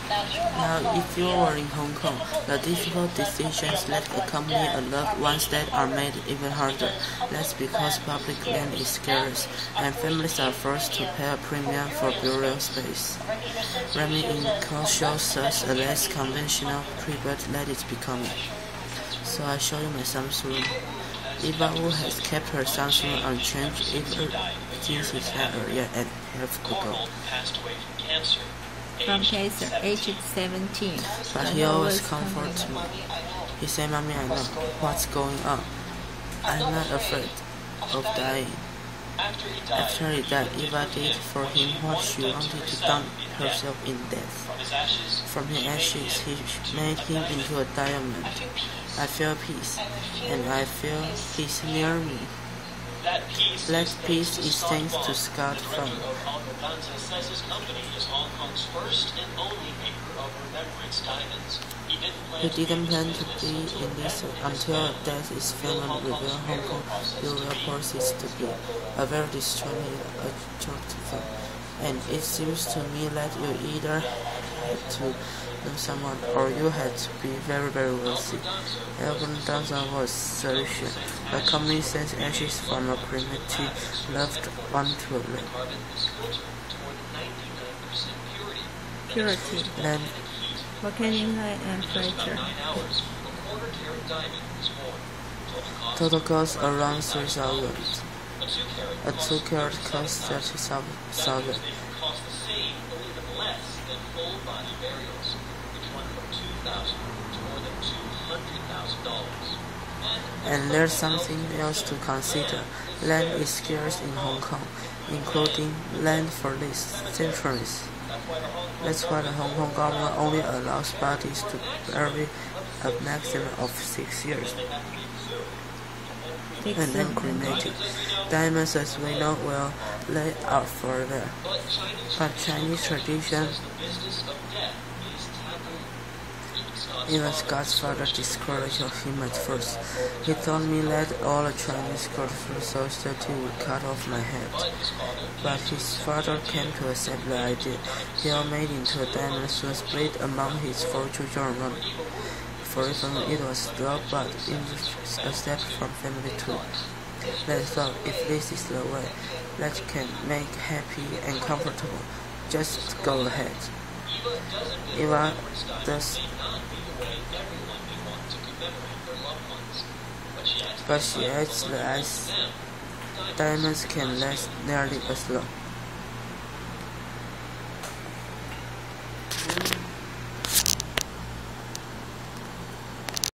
Now, if you were in Hong Kong, the difficult decisions that accompany a loved one's death are made even harder. That's because public land is scarce, and families are forced to pay a premium for burial space. Ramming in cost shows such a less conventional tribute that it's becoming. So I show you my son's room. Eva Wu has kept her son's room unchanged ever since he died a year and a half ago. From cancer, aged 17. But he always comforts me. He said, "Mommy, I know what's going on. I'm not afraid of dying." After he died, Eva did for him what she wanted to dump herself in death. From his ashes, he made him into a diamond. I feel peace, and I feel peace near me. That peace is thanks to Scott Fung. He didn't plan to be in this until death is final revealed Hong Kong burial policies to be a very distressing thing. And it seems to me that you either had to know someone or you had to be very, very wealthy. Edward Johnson was solution. The company sends ashes from a cremated loved one to a lake. Purity. Then Volcanic light and fracture. total cost around 3,000. A 2-carat costs 30,000. And there's something else to consider. Land is scarce in Hong Kong, including land for these centuries. That's why the Hong Kong government only allows bodies to bury a maximum of 6 years. And then cremated. Diamonds, as we know, will lay out forever. But Chinese tradition, even Scott's father discouraged him at first. He told me that all the Chinese could feel so dirty would cut off my head. But his father came to accept the idea. He all made into a diamond soon split among his 4 children. For even it was slow, but it was a step from family too. They thought, if this is the way that can make happy and comfortable, just go ahead. Eva does, but she adds that diamonds can last nearly as long.